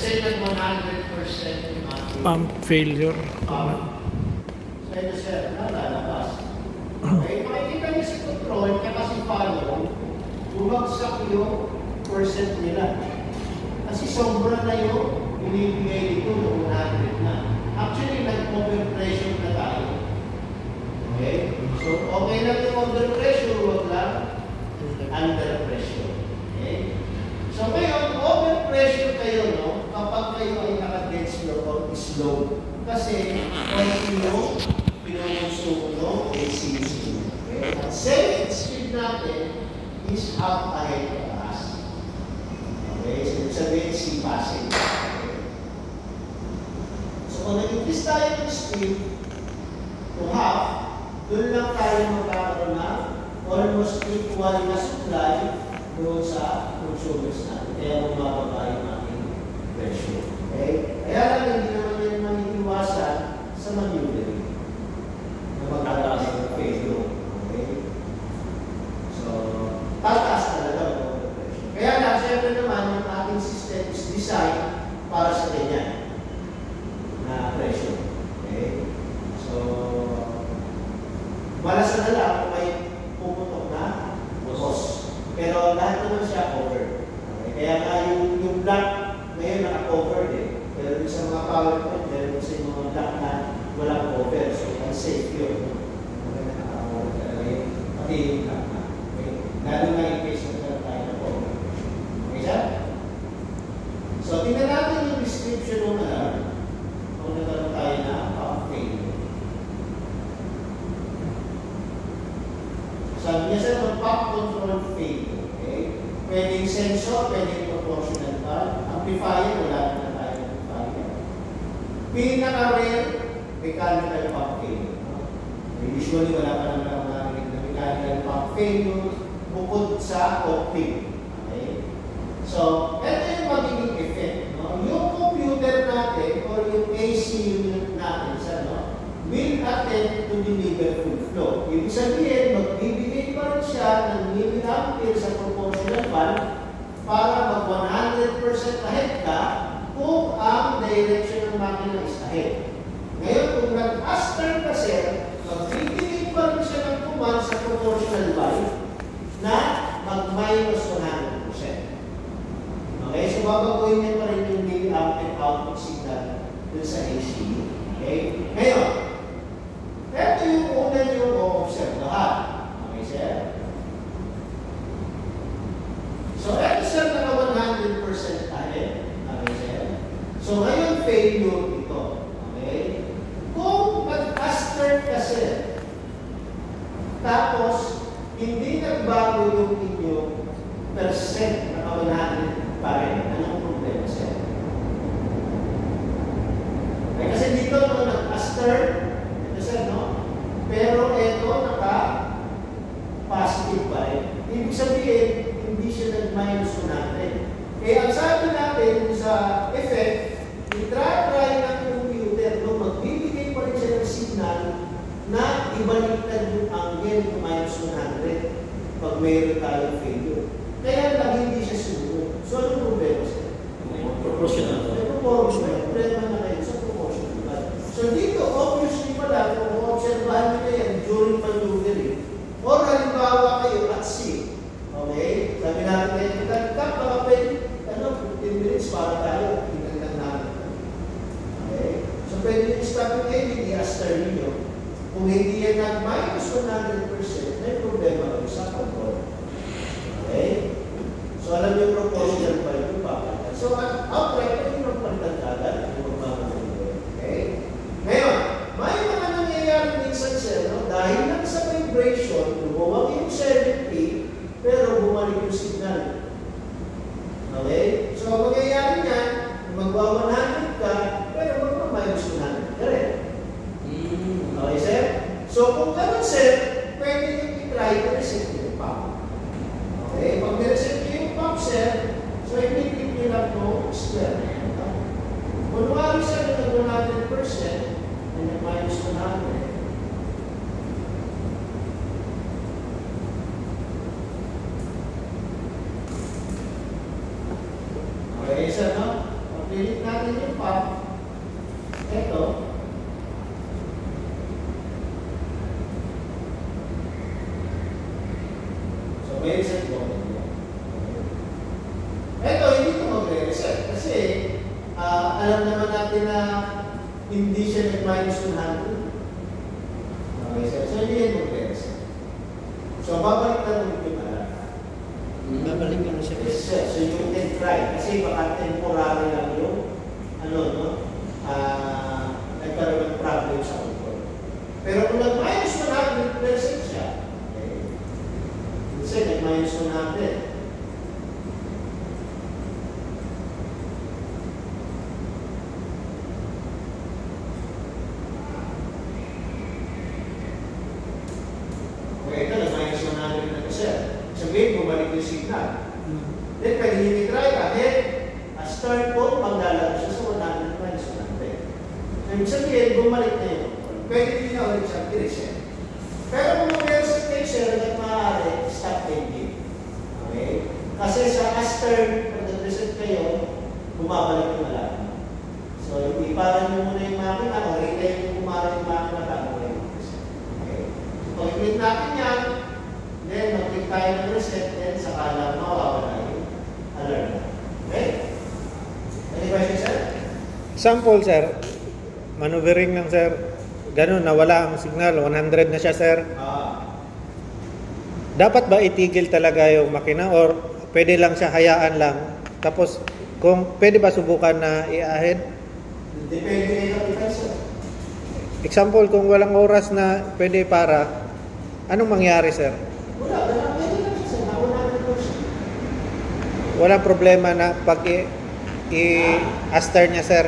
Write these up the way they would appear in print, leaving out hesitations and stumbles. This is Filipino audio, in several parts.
say that 100% yung ating Pump failure. So ito sir, lalabas. Okay, makikita niyo si control, kaya kasi follow, bumagsak yung percent nila. Kasi sobra na yung binibigay dito ng 100 na. Actually, nag-overpressure na tayo. Okay? So, okay lang yung overpressure, wag lang under pressure. Okay? So, ngayon, overpressure kayo, no? Kapag kayo ay naka-dead slow or slow. Kasi, kung yung pinukonsumo no, AC speed. Okay? At safe speed natin is half ahead of us. Okay? So, sabihin si passing. Okay? So, kung nag-increase tayo ng speed to half, doon lang tayo magkakaroon ng almost equal na supply doon sa consumers natin. Kaya bumababa yung ating pressure. Okay? Kaya lang hindi naman yan maniiwasan sa maneuvering na magkataas ng failure. Okay? So, tataas talaga ang pressure. Kaya lang, siyempre naman, yung ating system is designed para sa ganyan na pressure. Okay? So, malasan na lang kung may pumutok na hose. Pero lahat naman siya covered. Okay? Kaya nga yung block ngayon naka-covered eh. Pero sa mga PowerPoint, meron sa mga block na walang cover. So, unsafe yun. Okay, naka-cover talaga yun. Pati yung block na. Okay? Lalo nga in case na tayo na cover. Okay, sir? So, tingnan natin yung description ng alarm. Kung nagkaroon tayo na failure. Sabi niya sir, mag-pump control failure. Okay? Pwedeng sensor, pwedeng proportional valve. Amplifier, wala na tayo amplifier. Pinaka-rare, mechanical pump failure. Usually, wala pa naman ako narinig na mechanical pump failure bukod sa optic. Okay? So, ito yung magiging effect. No? Yung computer natin or yung AC unit natin sa will attempt to deliver full flow. Ibig sabihin, magbibigay pa rin siya ng milliampere sa proportional valve para mag-100% ahead ka kung ang direction ng makina is ahead. Ngayon, kung nag-aster ka sir, magbibigay pa rin siya ng command sa proportional valve na mag-minus 100%. Okay? So, babaguhin niya pa rin yung milliampere output signal dun sa AC. Okay? Ngayon, ito yung una nyo o-observe lahat. Okay, sir? So, ito sir, naka 100% ahead. Okay, sir? So, ngayon, failure ito. Okay? Kung mag-aster ka, sir, tapos, hindi nagbago yung inyong percent naka 100 pa rin, anong problema, sir? Okay, kasi dito, nung nag-aster, sir, no? Pero ito, naka-positive pa rin. Ibig sabihin, hindi siya nag-minus 100. Kaya ang sabi natin sa effect, i-try ng computer, no? Magbibigay pa rin siya ng signal na ibaliktad yung angle ng minus 100 pag mayroon tayong failure. Kaya lang hindi siya sumunod. So, anong problema siya? Proportional. May problema na kayo sa proportional. So, dito, obviously pala, kung observahan nyo yan during maneuvering, or halimbawa kayo at sea, okay? Sabi natin kayo, nagtag, baka pwede, 15 minutes para tayo, tinagdag natin. Okay? So, pwede yung stop yung engine, i-aster ninyo. Kung hindi yan nag-minus 100%, may problema kayo sa control. Okay? So, alam yung proportional pa rin yung papalitan. So, outright, pwede yung palitan agad, yung magmamaneuvering. Okay? Ngayon, may mga nangyayari minsan sir, no? Dahil lang sa vibration, lumuwag yung 70, pero bumalik yung signal. Okay? So, mangyayari niyan, magwa-100 ka, pero magwa-minus 100 ka rin. Okay, sir? So, kung gano'n, sir, pwede nyo i-try to reset yung pump. Okay? Pag nireset nyo yung pump, sir, so, i-click nyo lang no square. Kunwari, sir, nag 100%, and minus 100. Okay, sir, no? pilit natin yung pump. Ito. So, may reset mo. Ito, hindi ito magre-reset. Kasi, alam naman natin na hindi siya nag-minus 100. Okay, so hindi yan magre-reset. So, babalik na ulit yung alarm. Babalik ka na siya. Yes, sir. So you can try. Kasi baka temporary lang yung nagkaroon ng problem sa control. Pero kung nag-minus 100% siya, okay, kasi nag-minus 100. Okay, ito nag-minus 100 na kasi. Sabihin, bumalik yung signal. Then, pwede nyo i-try ka. Then, start po, maglalaro siya sa 100 minus 100. So, ibig sabihin, bumalik na yun. Pwede nyo na ulit siya i-reset. Pero kung mag-reset kayo, sir, hanggang maaari, stop ending. Okay? Kasi sa start, pag nag-reset kayo, bumabalik yung alarm. So, iparan nyo muna yung makina, o retake nyo kumaran yung makina bago kayo mag-reset. Okay? So, i-click natin yan. Then, mag-click tayo ng reset, then saka lang mawawala yung alarm. Okay? Any questions, sir? Sample, sir. Maneuvering lang, sir. Ganun, nawala ang signal. 100 na siya, sir. Dapat ba itigil talaga yung makina or pwede lang siya hayaan lang? Tapos, kung pwede ba subukan na i-ahead? Depende na ito, sir. Example, kung walang oras na pwede para, anong mangyari, sir? Wala pwede lang siya, sir. Nauna na po siya. Walang problema na pag i-aster niya, sir.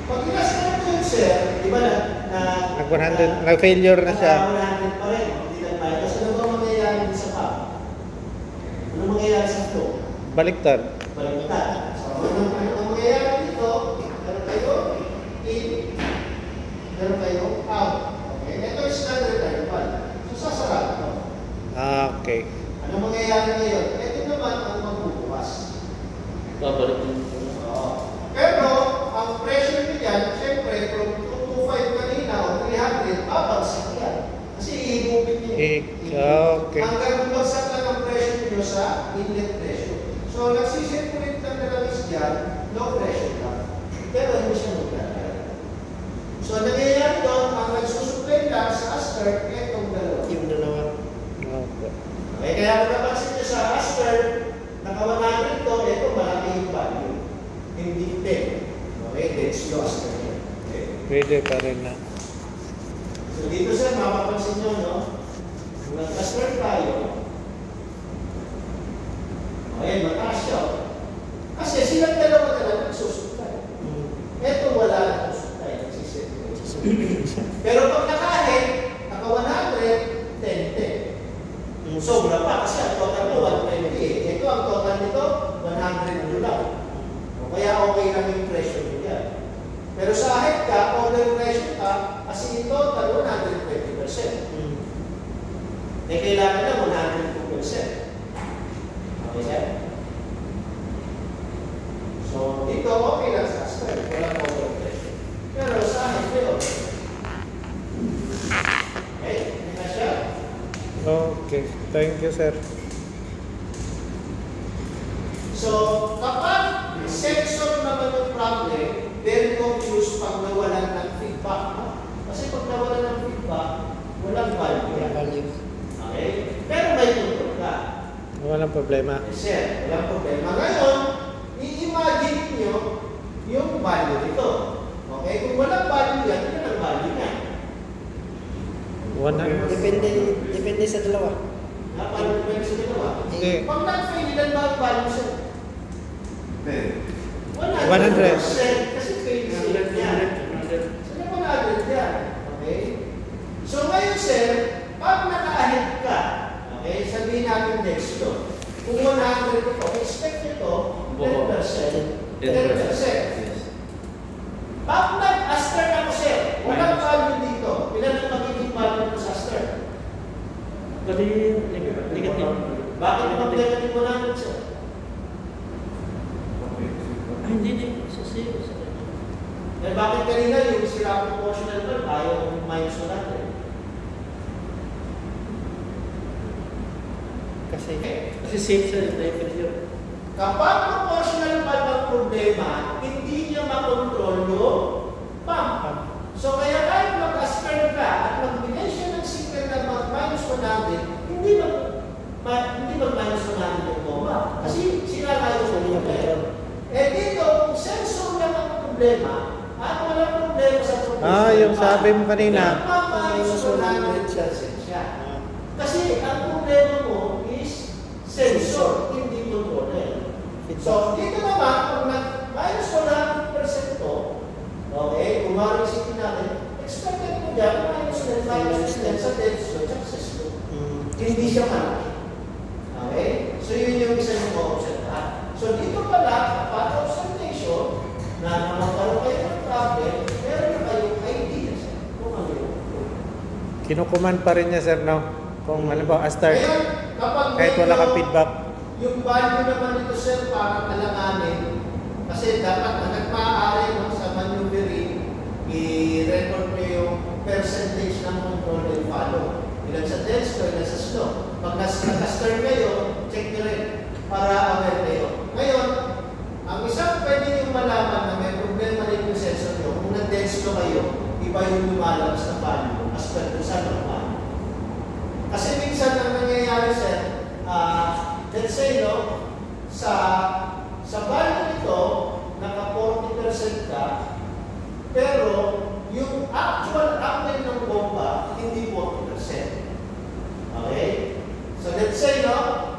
Pag i-start ko yun, sir, di ba Nag-failure na siya. 100 pa rin. Hindi na tayo. Kasi ano ba mangyayari sa pump? Ano mangyayari sa flow? Baliktad. Baliktad. So, ano mangyayari dito? Meron kayo in, meron kayo out. Okay? Ito yung standard interval. So, sasara ito. Okay. Ano mangyayari ngayon? Ito naman ang magbubukas. Babalik din. Pero, ang pressure niya yan, siyempre, from 225 kanina o 300, babagsak yan. Kasi ihigupin niyo. Okay. Hanggang bumagsak lang ang pressure niyo sa inlet pressure. So, nagsisirculate lang na langis dyan, low pressure lang. Pero hindi siya maglalaro. So, nangyayari doon, ang nagsusupply lang sa aster, itong dalawa. Yung dalawa. Okay. Okay, kaya kung napansin niyo sa aster, nakawanan ito, ito malaki yung value. Hindi 10. Okay, that's lost. Okay. Pwede pa rin na. So dito sir, mapapansin nyo, no? Kung nag-start tayo, okay, mataas siya. Kasi silang dalawa talaga nagsusupply. Ito wala na nagsusupply, nagsisirculate. Pero pag naka-head, naka-100, 10. Sobra pa kasi ang total mo 120. Ito ang total nito, 100 lang. Kaya okay lang yung pressure mo yan. Pero sa head ka, over pressure ka, kasi in total 120%. Eh, kailangan na 102%. Okay, sir? So, dito okay lang sa aspect. Walang over pressure. Pero sa head, may over pressure. Okay? Hindi na siya? Okay. Thank you, sir. So, kapag sensor naman yung problem, very obvious pag nawalan ng feedback. No? Kasi pag nawalan ng feedback, walang value. Okay? Pero may control ka. Walang problema. Yes, sir. Walang problema. Ngayon, i-imagine nyo yung value nito. Okay? Kung walang value yan, ano ang value niya? 100. Depende sa dalawa. Paano depende sa dalawa? Okay. Pag nag-fail, ilan ba ang value sir? 100%. 100. Kasi fail state yan. So, na 100 yan. Okay? So, ngayon, sir, pag naka-ahead ka, okay, sabihin natin next to, kung 100 ito, expect ito, 10%. 10%. Pag nag-aster ako, sir, walang value dito. Ilan ang magiging value mo sa aster? Negative. Bakit mag-negative 100, sir? Hindi. Zero sa Eh bakit kanina yung sira proportional valve ayaw minus 100? Kasi safe sa inferior. Kapag proportional valve ang problema, hindi niya makontrol yung pump. So kaya kahit mag-aspire ka at magbigay siya ng signal na mag-minus 100, hindi mag-minus 100 yung bomba. Kasi sila kayo sa problema. Eh dito, kung sensor lang ang problema, at walang problema sa proportional yung sabi mo kanina. mag-minus 100% siya. Kasi ang problema mo is sensor, hindi controller. So, dito naman, kung nag-minus 100% to, okay, kung marisipin natin, expected mo dyan, minus 100% sa dead switch access to. Hindi siya malaki. Okay? So, yun yung isa yung ma-observahan. So, dito pala, kapag observation, na magkaroon kayo ng problem, meron na kayong idea kung ano yung Kinukuman pa rin niya, sir, no? Kung halimbawa, start, ngayon, kapag kahit wala kang feedback. yung value naman nito, sir, para alanganin, kasi dapat nagpaaari no, sa maneuvering, i-record nyo yung percentage ng control and follow. Ilan sa dense ko, ilan sa slow. Pag nag-start kayo, check nyo rin para aware kayo. Ngayon, ang isang pwede nyo malaman na may problema rin yung sensor nyo, kung nag-dense ko kayo, iba yung lumalabas na value as per kung saan normal. Kasi minsan ang nangyayari, sir, let's say, no, sa value nito, naka 40% ka, pero yung actual angle ng bomba, hindi 40%. Okay? So let's say, no,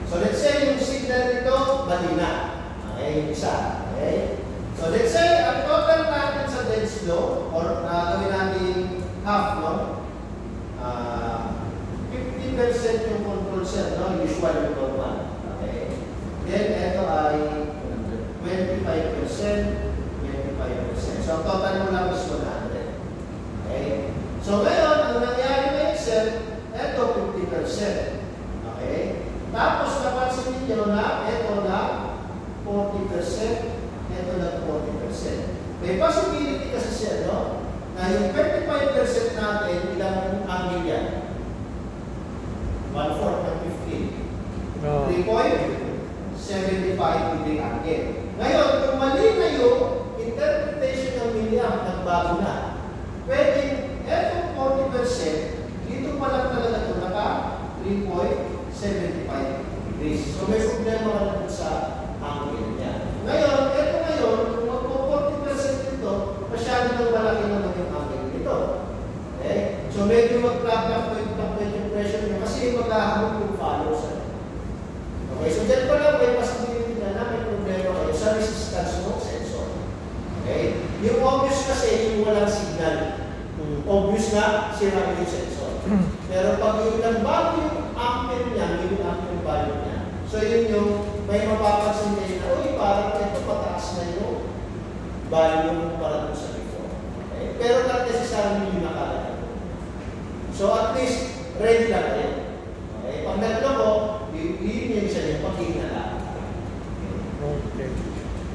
so let's say yung signal nito, mali na. Okay, yung isa. Okay? So let's say, ang total natin sa dead slow, or gawin natin half, no? 50% yung control set, no? Usual yung normal. Okay? Then, ito ay 25%, 25%. So, ang total mo lang is 100. Okay? So, ngayon, ang nangyari na yung set, ito 50%. Okay? Tapos, napansin ninyo na ito na 40%, ito na 40%. May possibility kasi siya, no? Na yung 25% natin, ilang angle yan? 1/4 ng 15. No. 3.75 degree angle. Ngayon, kung mali na yung interpretation ng milliamp, nagbago na. Pwede, etong 40%, dito pa lang talaga ito, naka 3.75 degrees. So, may problema ka na sa angle niya. Ngayon, kung magpo-40% dito, masyado nang malaki naman yung angle nito. Okay? So, medyo mag-fluctuate yung pressure nyo kasi maghahamon yung follow sa. Okay? So, dyan pa lang may possibility na may problema kayo sa resistance ng sensor. Okay? Yung obvious kasi yung walang signal. Obvious na sira yung sensor. Pero pag yung nagbago yung ampere niya, yung ampere value niya. So, yun yung may mapapansin kayo na, uy, parang ito pataas na yung value mo para doon sa before. Okay? Pero not necessarily yung nakalagay. So at least, ready lang kayo. Okay? Pag nagloko, yun yung isa yung paghinala. Okay.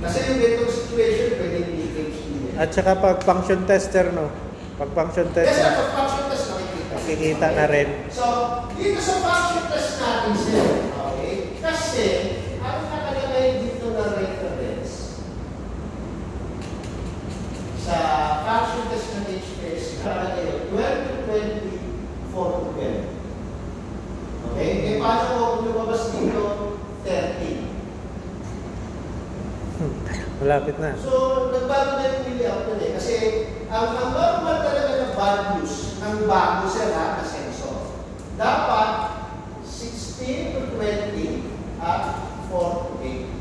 Kasi yung ganitong situation, pwede leakage din. At saka pag function tester, no? Pag function Yes, tester, pag function test makikita. makikita na rin. So, dito sa function test natin, sir, okay? Kasi, ang nakalagay dito na reference sa function test ng HPS, nakalagay 12 to 20, 4 to 12. Okay? E paano kung lumabas dito, 30? Malapit na. So, nagbago na yung milliamp nun eh. Kasi, ang normal talaga na values ng bago sila na sensor, dapat 16 to 20 at 4 to 8.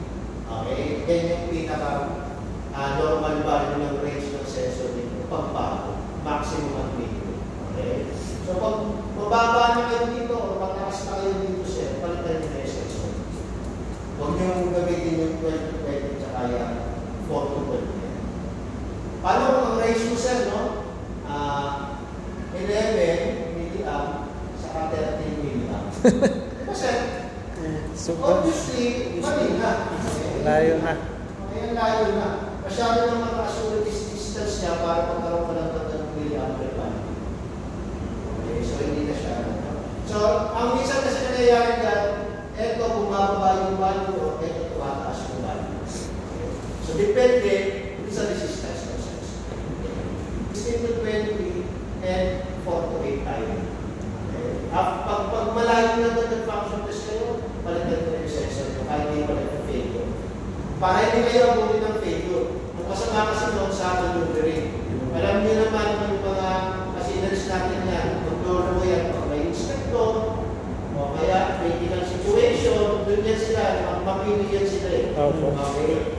Okay? Yan yung pinaka normal value ng range ng sensor dito. Pagbago. Maximum at minimum. Okay? So, pag mababa na kayo dito o mataas na kayo dito, sir, palitan nyo na yung sensor. Huwag nyo gamitin yung 12 to 20 tsaka yan 4 to 12. Paano kung ang ratio, sir, no? 11 Diba, sir? Super. Obviously, mali na. Layo na. Kaya layo na. Masyado nang mataas yung distance niya para magkaroon ka ng ng milliampere value. Okay, so hindi na siya. So, ang minsan kasi nangyayari dyan, eto bumababa yung value o eto tumataas yung value. Okay. So, depende sa resistance process. 15 to 20 and 4 to 8 tayo. Okay. Pag malayo na nag-function test kayo, palitan ko yung sensor nyo, kahit hindi pa nag-failure. Para hindi kayo abutin ng failure. Ang kasama kasi noon sa maneuvering. Alam niyo naman yung mga machineries natin yan, mag-dono mo yan, pag may inspector, o kaya critical situation, doon yan sila, mapili yan sila eh. Opo. Okay.